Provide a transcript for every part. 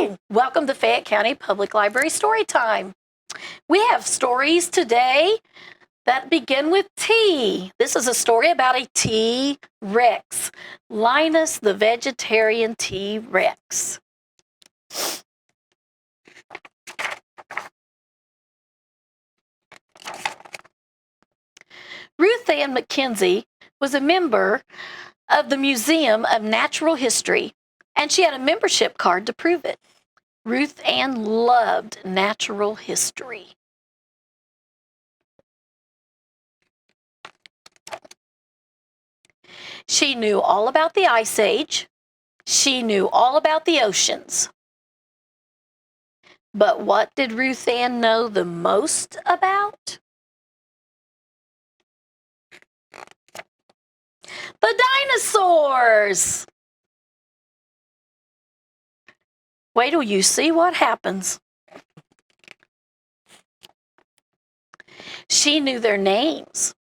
Hello, welcome to Fayette County Public Library Storytime. We have stories today that begin with T. This is a story about a T-Rex, Linus the vegetarian T-Rex. Ruth Ann McKenzie was a member of the Museum of Natural History, and she had a membership card to prove it. Ruth Ann loved natural history. She knew all about the Ice Age. She knew all about the oceans. But what did Ruth Ann know the most about? The dinosaurs! Wait till you see what happens. She knew their names.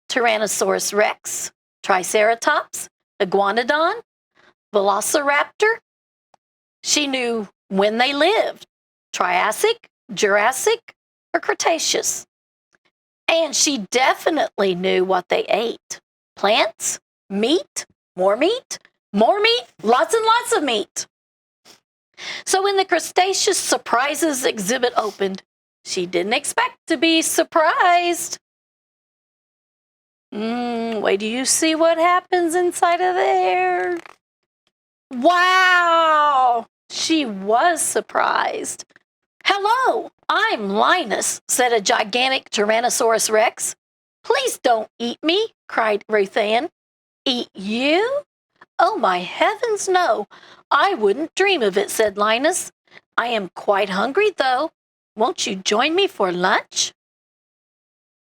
Tyrannosaurus rex, Triceratops, Iguanodon, Velociraptor. She knew when they lived, Triassic, Jurassic, or Cretaceous. And she definitely knew what they ate. Plants, meat, more meat, lots and lots of meat. So when the Cretaceous Surprises exhibit opened, she didn't expect to be surprised. Wait till you see what happens inside of there. Wow! She was surprised. Hello, I'm Linus, said a gigantic Tyrannosaurus Rex. Please don't eat me, cried Ruth Ann. Eat you? Oh, my heavens, no. I wouldn't dream of it, said Linus. I am quite hungry, though. Won't you join me for lunch?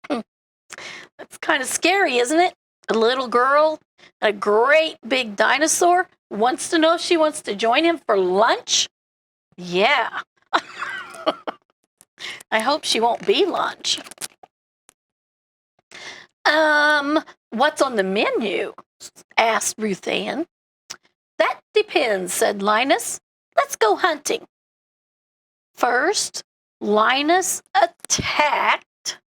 That's kind of scary, isn't it? A little girl, a great big dinosaur, wants to know if she wants to join him for lunch? Yeah. I hope she won't be lunch. What's on the menu? Asked Ruth Ann. That depends, said Linus. Let's go hunting. First, Linus attacked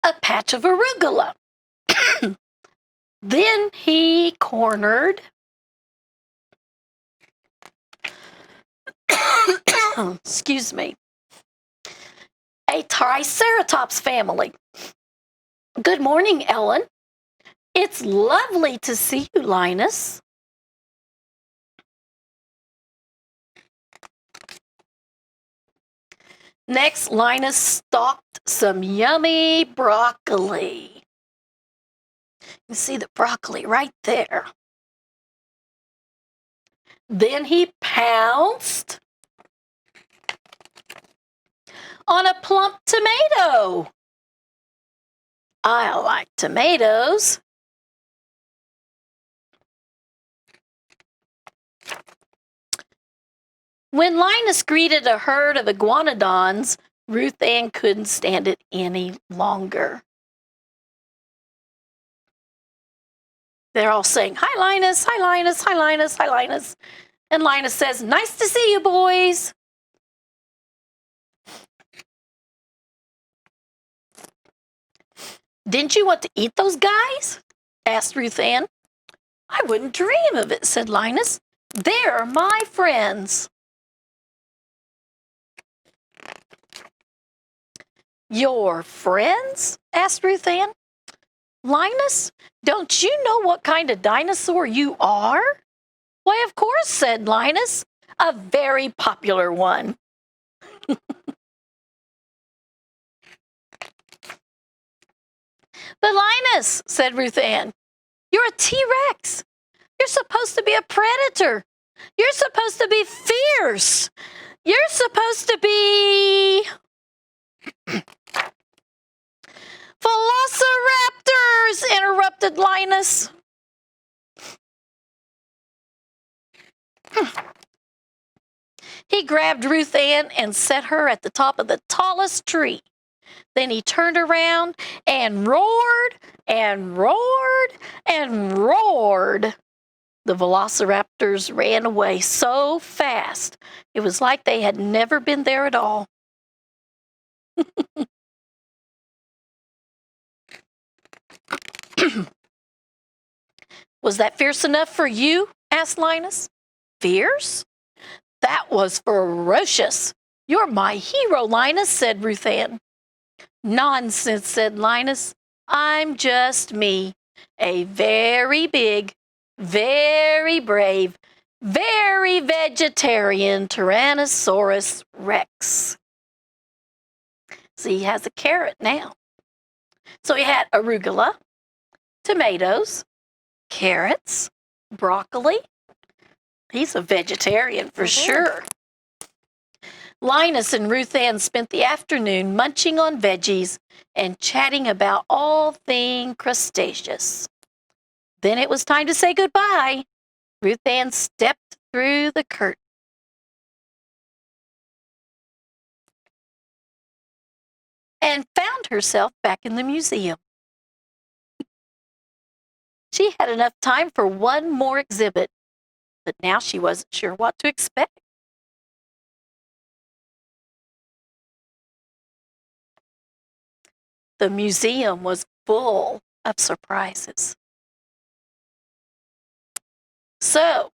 a patch of arugula. Then he cornered excuse me, a Triceratops family. Good morning, Ellen. It's lovely to see you, Linus. Next, Linus stalked some yummy broccoli. You see the broccoli right there. Then he pounced on a plump tomato. I like tomatoes. When Linus greeted a herd of iguanodons, Ruth Ann couldn't stand it any longer. They're all saying, hi, Linus, hi, Linus, hi, Linus, hi, Linus. And Linus says, nice to see you, boys. Didn't you want to eat those guys? Asked Ruth Ann. I wouldn't dream of it, said Linus. They're my friends. Your friends? Asked Ruth Ann. Linus, don't you know what kind of dinosaur you are? Why, of course, said Linus. A very popular one. But Linus, said Ruth Ann, you're a T-Rex. You're supposed to be a predator. You're supposed to be fierce. You're supposed to be Velociraptors, interrupted Linus. He grabbed Ruth Ann and set her at the top of the tallest tree. Then he turned around and roared and roared and roared. The velociraptors ran away so fast, it was like they had never been there at all. Was that fierce enough for you? Asked Linus. Fierce? That was ferocious. You're my hero, Linus, said Ruth Ann. Nonsense, said Linus. I'm just me, a very big, very brave, very vegetarian Tyrannosaurus Rex. See, he has a carrot now. So he had arugula, tomatoes, carrots, broccoli. He's a vegetarian for sure. Linus and Ruth Ann spent the afternoon munching on veggies and chatting about all things crustaceous. Then it was time to say goodbye. Ruth Ann stepped through the curtain. And found herself back in the museum. She had enough time for one more exhibit, but now she wasn't sure what to expect. The museum was full of surprises. So,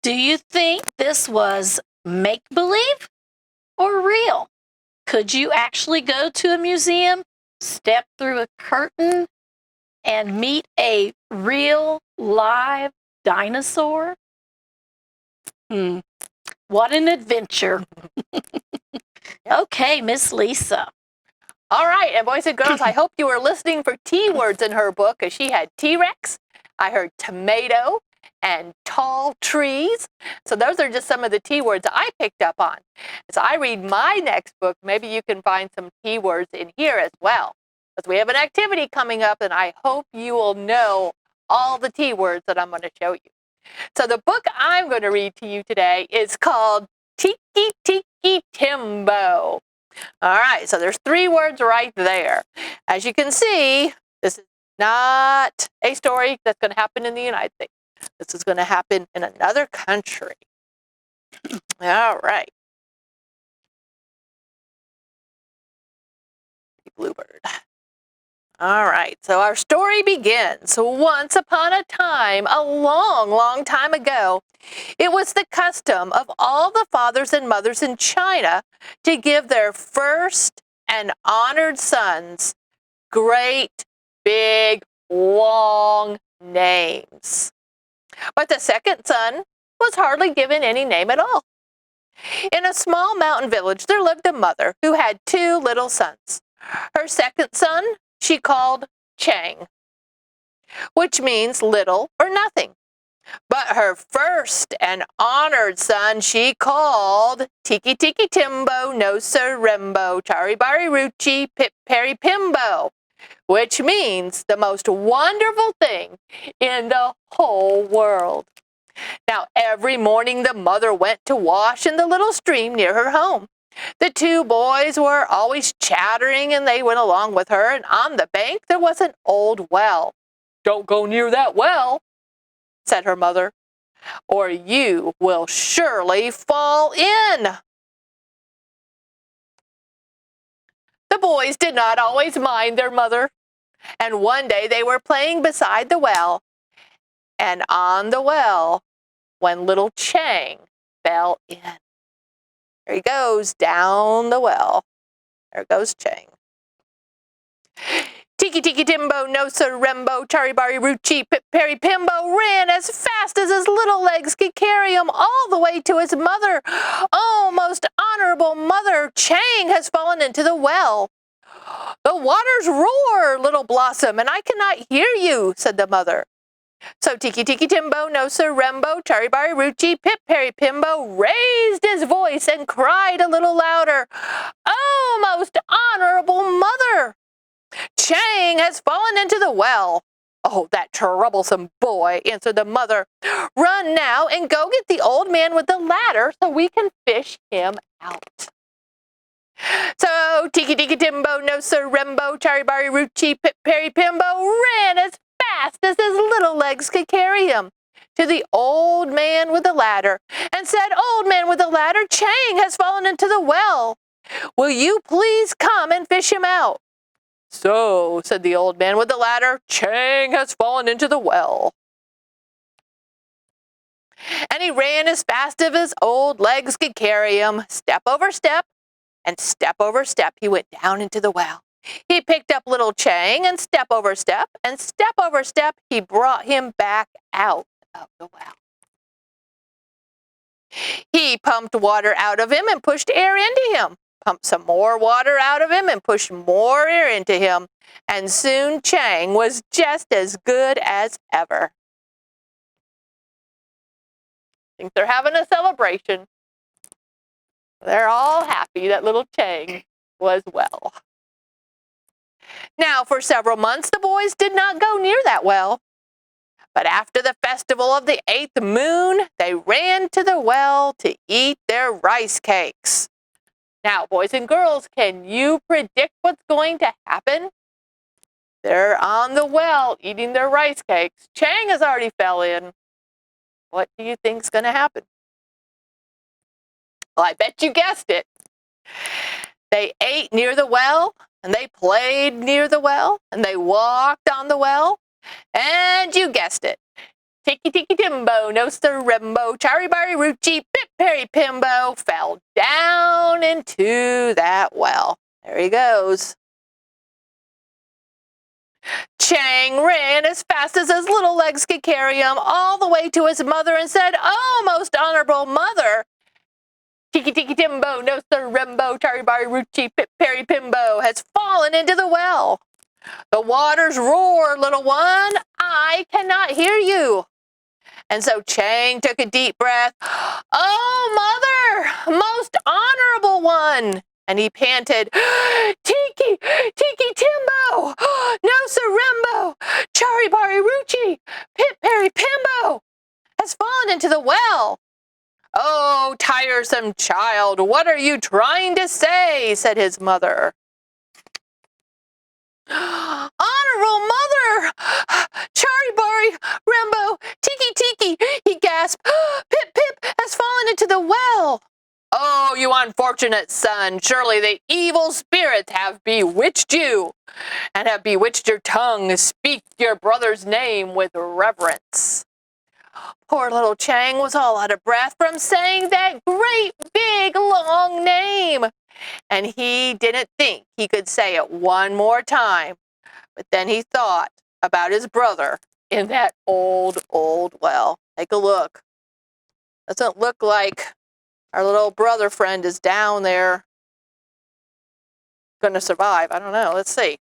do you think this was make-believe or real? Could you actually go to a museum, step through a curtain, and meet a real live dinosaur? What an adventure. Okay, Miss Lisa. All right, and boys and girls, I hope you were listening for T words in her book, because she had T-Rex, I heard tomato, and tall trees. So those are just some of the T words I picked up on. As I read my next book, maybe you can find some T words in here as well, because we have an activity coming up, and I hope you will know all the T words that I'm going to show you. So the book I'm going to read to you today is called Tiki Tiki Timbo. All right, so there's 3 words right there. As you can see, this is not a story that's going to happen in the United States. This is going to happen in another country. All right. Bluebird. All right, so our story begins. Once upon a time, a long, long time ago, it was the custom of all the fathers and mothers in China to give their first and honored sons great, big, long names. But the second son was hardly given any name at all. In a small mountain village, there lived a mother who had 2 little sons. Her second son she called Chang, which means little or nothing. But her first and honored son she called Tiki Tiki Timbo, No Sir Rembo, Chari Bari Ruchi, Pip Peri Pimbo, which means the most wonderful thing in the whole world. Now, every morning the mother went to wash in the little stream near her home. The 2 boys were always chattering, and they went along with her, and on the bank there was an old well. "Don't go near that well," said her mother, "or you will surely fall in." The boys did not always mind their mother, and one day they were playing beside the well, and on the well when little Chang fell in. There he goes down the well. There goes Chang. Tiki Tiki Timbo, No Sir Rembo, Chari Bari Ruchi, Pip Peri Pimbo ran as fast as his little legs could carry him all the way to his mother. "Oh, most honorable mother, Chang has fallen into the well." "The waters roar, little Blossom, and I cannot hear you," said the mother. So Tiki Tiki Timbo, No Sir Rembo, Chari Bari Ruchi, Pip Peri Pimbo raised his voice and cried a little louder, "Oh, most honorable mother, Chang has fallen into the well." "Oh, that troublesome boy," answered the mother. "Run now and go get the old man with the ladder so we can fish him out." So Tiki Tiki Timbo, Timbo, no Sir Rembo, Charibari Rucci, Pip Perry Pimbo ran as fast as his little legs could carry him to the old man with the ladder and said, Old man with the ladder, Chang has fallen into the well. Will you please come and fish him out? So, said the old man with the ladder, Chang has fallen into the well. And he ran as fast as his old legs could carry him, step over step, and step over step he went down into the well. He picked up little Chang, and step over step he brought him back out of the well. He pumped water out of him and pushed air into him, pumped some more water out of him and pushed more air into him, and soon Chang was just as good as ever. I think they're having a celebration. They're all happy that little Chang was well. Now, for several months, the boys did not go near that well. But after the festival of the 8th moon, they ran to the well to eat their rice cakes. Now, boys and girls, can you predict what's going to happen? They're on the well eating their rice cakes. Chang has already fell in. What do you think's going to happen? Well, I bet you guessed it. They ate near the well, and they played near the well, and they walked on the well, and you guessed it. Tiki Tiki Timbo, no Sir Rembo, Charibari Rucci, Pip Perry Pimbo fell down into that well. There he goes. Chang ran as fast as his little legs could carry him all the way to his mother and said, Oh, most honorable mother, Tiki Tiki Timbo, no Sir Rembo, Charibari Rucci, Pip Perry Pimbo has fallen into the well. The waters roar, little one, I cannot hear you. And so Chang took a deep breath. Oh, mother, most honorable one. And he panted, Tiki, Tiki Timbo, no Sir Rembo, Charibari Rucci, Pip Perry Pimbo has fallen into the well. Oh, tiresome child, what are you trying to say? Said his mother. Honorable mother, Charibari, Rembo, Tiki Tiki, he gasped. Pip Pip has fallen into the well. Oh, you unfortunate son, surely the evil spirits have bewitched you and have bewitched your tongue. Speak your brother's name with reverence. Poor little Chang was all out of breath from saying that great big long name. And he didn't think he could say it one more time. But then he thought about his brother in that old well. Take a look. Doesn't look like our little brother friend is down there going to survive. I don't know. Let's see.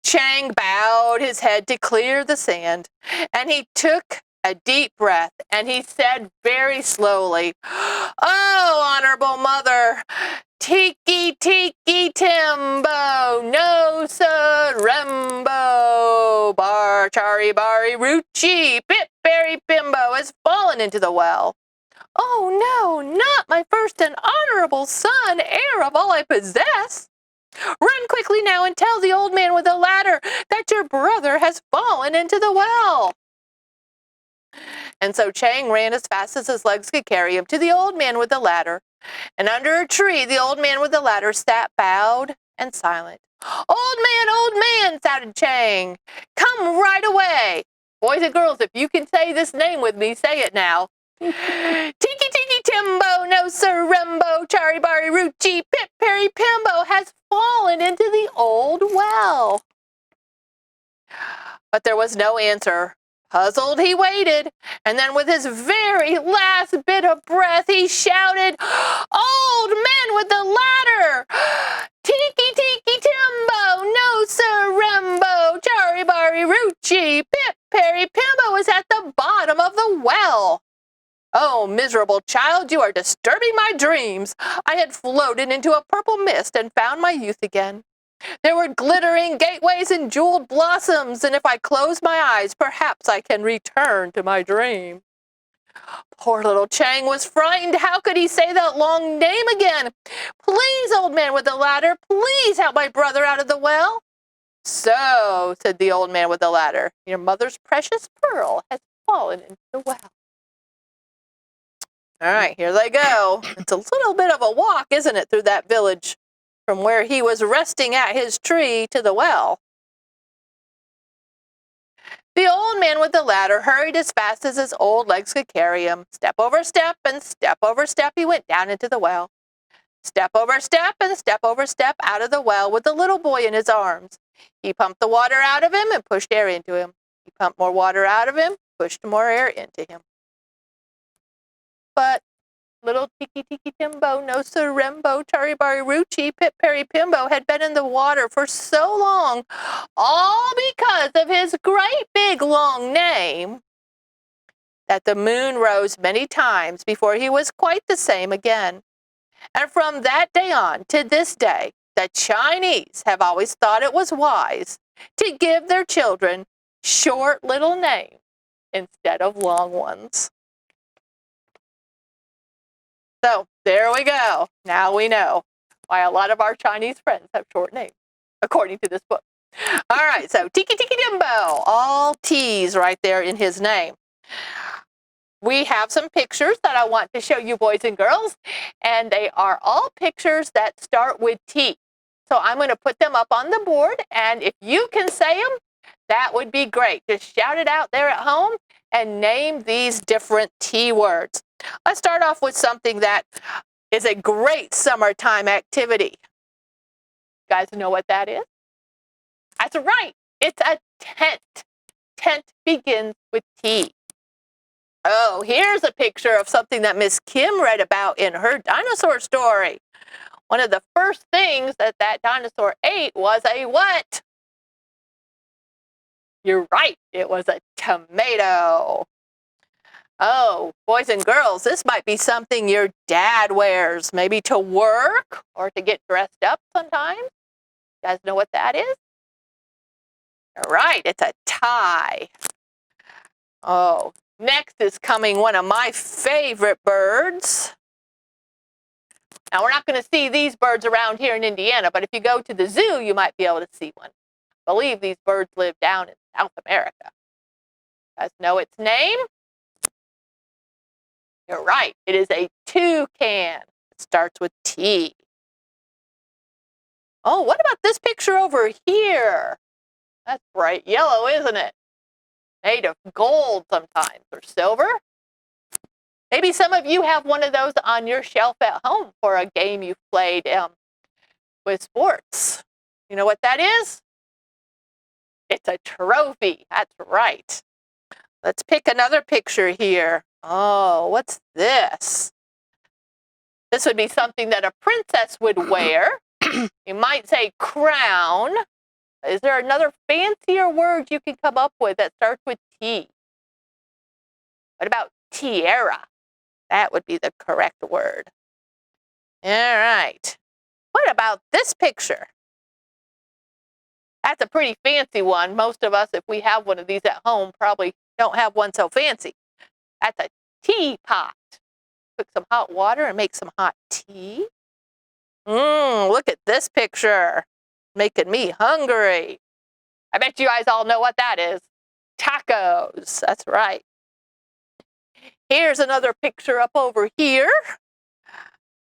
Chang bowed his head to clear the sand, and he took a deep breath, and he said very slowly, Oh, honorable mother, Tiki Tiki Timbo, no Sir Rembo, Bar Charibari Rucci, Pip Perry Pimbo has fallen into the well. Oh no, not my first and honorable son, heir of all I possess. Run quickly now and tell the old man with the ladder that your brother has fallen into the well. And so Chang ran as fast as his legs could carry him to the old man with the ladder. And under a tree, the old man with the ladder sat bowed and silent. Old man, shouted Chang. Come right away. Boys and girls, if you can say this name with me, say it now. Tiki Tiki Timbo, no Sir Rembo, Charibari Rucci, Pip Perry Pimbo has fallen into the old well. But there was no answer. Puzzled, he waited, and then with his very last bit of breath, he shouted, Old man with the ladder! Tiki Tiki Timbo, no Sir Rembo, Charibari Rucci, Pip Perry Pimbo is at the bottom of the well. Oh, miserable child, you are disturbing my dreams. I had floated into a purple mist and found my youth again. There were glittering gateways and jeweled blossoms, and if I close my eyes, perhaps I can return to my dream. Poor little Chang was frightened. How could he say that long name again? Please, old man with the ladder, please help my brother out of the well. So, said the old man with the ladder, your mother's precious pearl has fallen into the well. All right, here they go. It's a little bit of a walk, isn't it, through that village from where he was resting at his tree to the well. The old man with the ladder hurried as fast as his old legs could carry him. Step over step and step over step, he went down into the well. Step over step and step over step out of the well with the little boy in his arms. He pumped the water out of him and pushed air into him. He pumped more water out of him, pushed more air into him. But little Tiki Tiki Timbo, no Sarembo, Charibari Ruchi, Pip Perry Pimbo had been in the water for so long, all because of his great big long name, that the moon rose many times before he was quite the same again. And from that day on to this day, the Chinese have always thought it was wise to give their children short little names instead of long ones. So there we go. Now we know why a lot of our Chinese friends have short names, according to this book. All right, so Tiki Tiki Timbo, all T's right there in his name. We have some pictures that I want to show you, boys and girls, and they are all pictures that start with T. So I'm going to put them up on the board, and if you can say them, that would be great. Just shout it out there at home and name these different T words. Let's start off with something that is a great summertime activity. You guys know what that is? That's right. It's a tent. Tent begins with T. Oh, here's a picture of something that Miss Kim read about in her dinosaur story. One of the first things that dinosaur ate was a what? You're right. It was a tomato. Oh, boys and girls, this might be something your dad wears, maybe to work or to get dressed up sometimes. You guys know what that is? All right, it's a tie. Oh, next is coming one of my favorite birds. Now, we're not going to see these birds around here in Indiana, but if you go to the zoo, you might be able to see one. I believe these birds live down in South America. You guys know its name? You're right. It is a toucan. It starts with T. Oh, what about this picture over here? That's bright yellow, isn't it? Made of gold sometimes, or silver. Maybe some of you have one of those on your shelf at home for a game you've played with sports. You know what that is? It's a trophy. That's right. Let's pick another picture here. Oh, what's this? This would be something that a princess would wear. You might say crown. Is there another fancier word you can come up with that starts with T? What about tiara? That would be the correct word. All right. What about this picture? That's a pretty fancy one. Most of us, if we have one of these at home, probably don't have one so fancy. That's a teapot. Cook some hot water and make some hot tea. Look at this picture. Making me hungry. I bet you guys all know what that is. Tacos. That's right. Here's another picture up over here.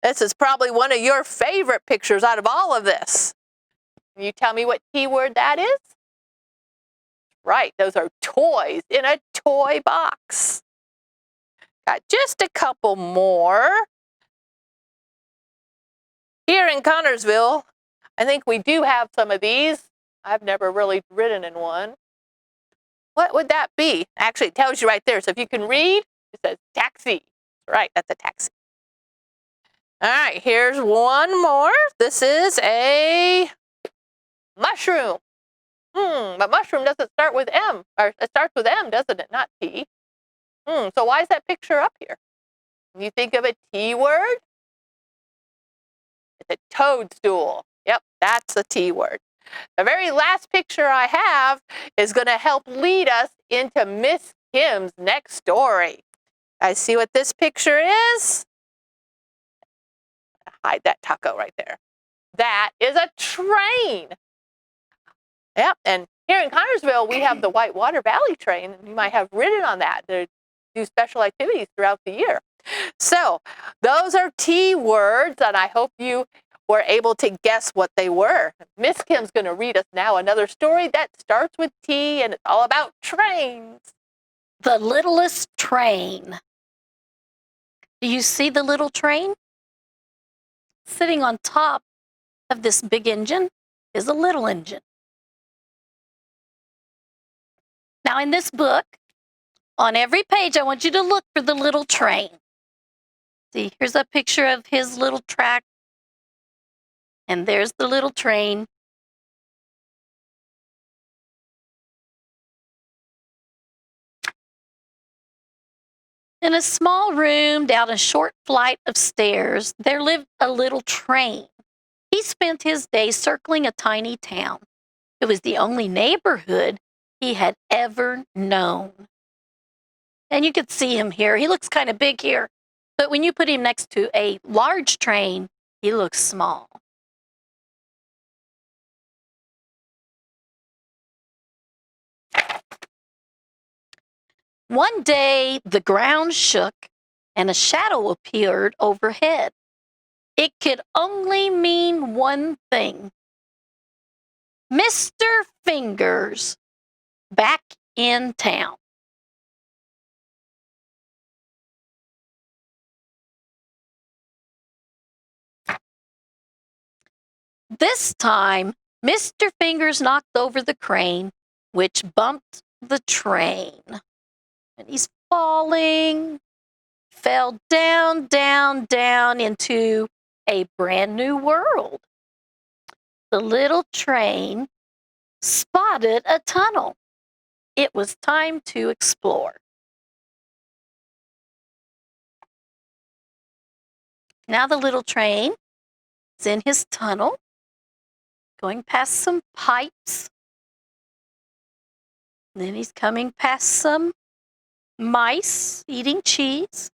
This is probably one of your favorite pictures out of all of this. Can you tell me what T word that is? Right, those are toys in a toy box. Got just a couple more. Here in Connorsville, I think we do have some of these. I've never really ridden in one. What would that be? Actually, it tells you right there. So if you can read, it says taxi. Right, that's a taxi. All right, here's one more. This is a mushroom. But mushroom doesn't start with M, or it starts with M, doesn't it? Not T. So why is that picture up here? When you think of a T word, it's a toadstool. Yep, that's a T word. The very last picture I have is going to help lead us into Miss Kim's next story. I see what this picture is. Hide that taco right there. That is a train. Yep, and here in Connersville, we have the Whitewater Valley train, and you might have ridden on that. They do special activities throughout the year. So those are T words, and I hope you were able to guess what they were. Miss Kim's going to read us now another story that starts with T, and it's all about trains. The littlest train. Do you see the little train? Sitting on top of this big engine is a little engine. Now, in this book, on every page, I want you to look for the little train. See, here's a picture of his little track, and there's the little train. In a small room down a short flight of stairs, there lived a little train. He spent his days circling a tiny town. It was the only neighborhood he had ever known. And you could see him here. He looks kind of big here, but when you put him next to a large train, he looks small. One day, the ground shook and a shadow appeared overhead. It could only mean one thing. Mr. Fingers, back in town. This time, Mr. Fingers knocked over the crane, which bumped the train. And he's falling, fell down, down, down into a brand new world. The little train spotted a tunnel. It was time to explore. Now the little train is in his tunnel, going past some pipes. Then he's coming past some mice eating cheese.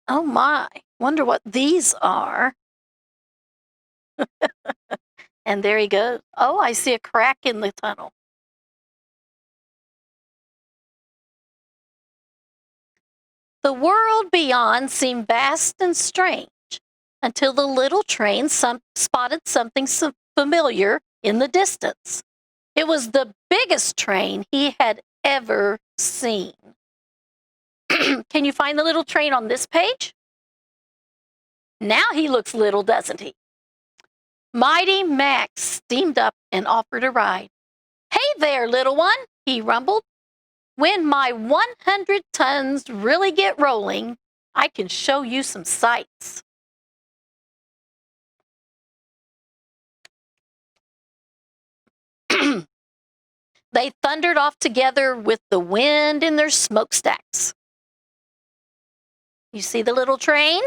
Oh my, wonder what these are. And there he goes. Oh, I see a crack in the tunnel. The world beyond seemed vast and strange until the little train spotted something familiar in the distance. It was the biggest train he had ever seen. Can you find the little train on this page? Now he looks little, doesn't he? Mighty Max steamed up and offered a ride. Hey there, little one, he rumbled. When my 100 tons really get rolling, I can show you some sights. They thundered off together with the wind in their smokestacks. You see the little train?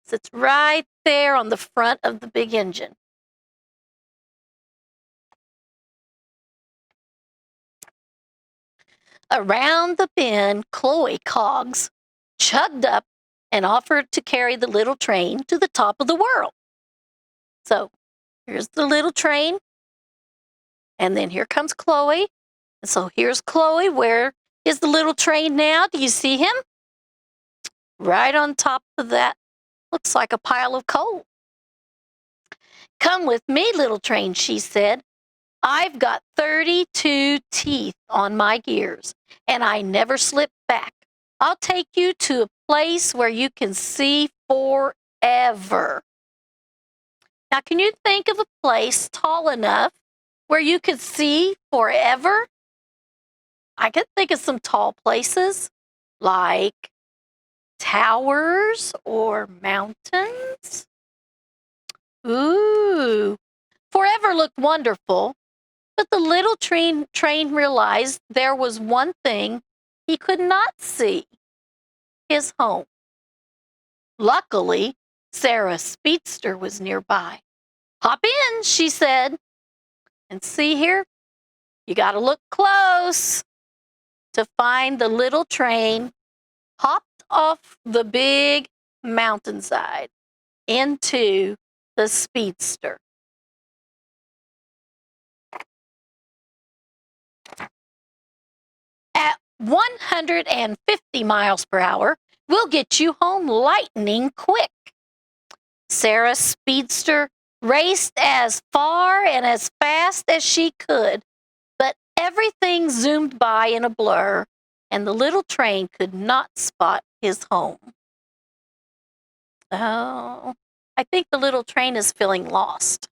Sits right there on the front of the big engine. Around the bend, Chloe Cogs chugged up and offered to carry the little train to the top of the world. So here's the little train, and then here comes Chloe. And so here's Chloe. Where is the little train now? Do you see him? Right on top of that, looks like a pile of coal. Come with me, little train, she said. I've got 32 teeth on my gears, and I never slip back. I'll take you to a place where you can see forever. Now, can you think of a place tall enough where you could see forever? I could think of some tall places like towers or mountains. Ooh, forever looked wonderful, but the little train realized there was one thing he could not see: his home. Luckily, Sarah's speedster was nearby. Hop in, she said. And see here, you got to look close to find the little train hopped off the big mountainside into the speedster. At 150 miles per hour, we'll get you home lightning quick. Sarah's speedster raced as far and as fast as she could, but everything zoomed by in a blur, and the little train could not spot his home. Oh, I think the little train is feeling lost.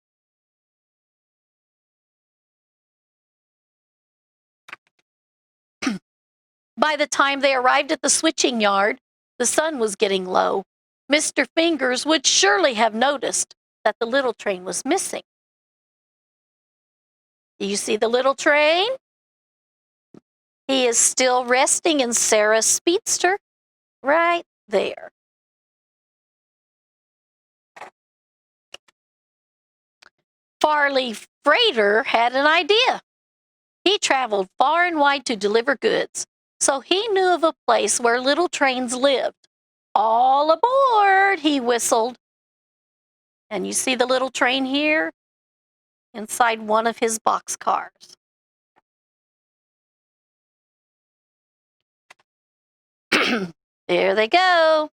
By the time they arrived at the switching yard, the sun was getting low. Mr. Fingers would surely have noticed that the little train was missing. Do you see the little train? He is still resting in Sarah's speedster, right there. Farley Freighter had an idea. He traveled far and wide to deliver goods, so he knew of a place where little trains lived. All aboard, he whistled. And you see the little train here inside one of his boxcars. There they go.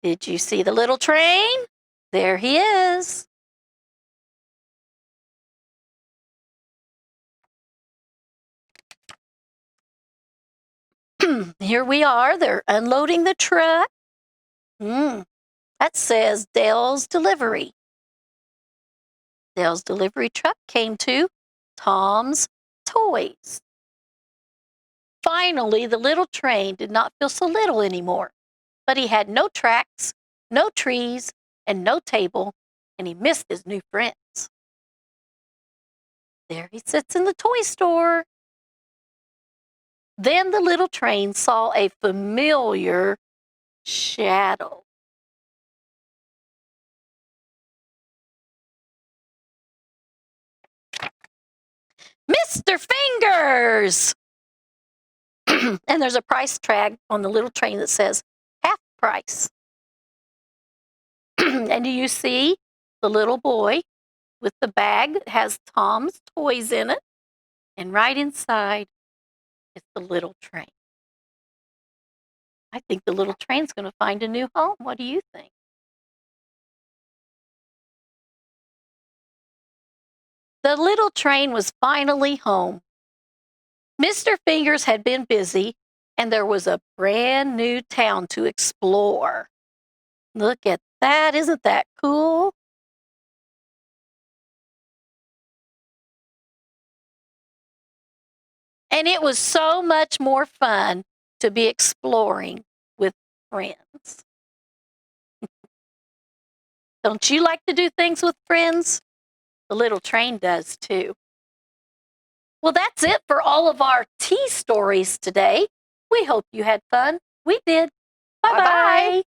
Did you see the little train? There he is. Here we are. They're unloading the truck. That says Dale's Delivery. Dale's delivery truck came to Tom's Toys. Finally, the little train did not feel so little anymore, but he had no tracks, no trees, and no table, and he missed his new friends. There he sits in the toy store. Then the little train saw a familiar shadow. Mr. Fingers! And there's a price tag on the little train that says half price. And do you see the little boy with the bag that has Tom's toys in it? And right inside is the little train. I think the little train's going to find a new home. What do you think? The little train was finally home. Mr. Fingers had been busy, and there was a brand new town to explore. Look at that. Isn't that cool? And it was so much more fun to be exploring with friends. Don't you like to do things with friends? The little train does too. Well, that's it for all of our tea stories today. We hope you had fun. We did. Bye-bye.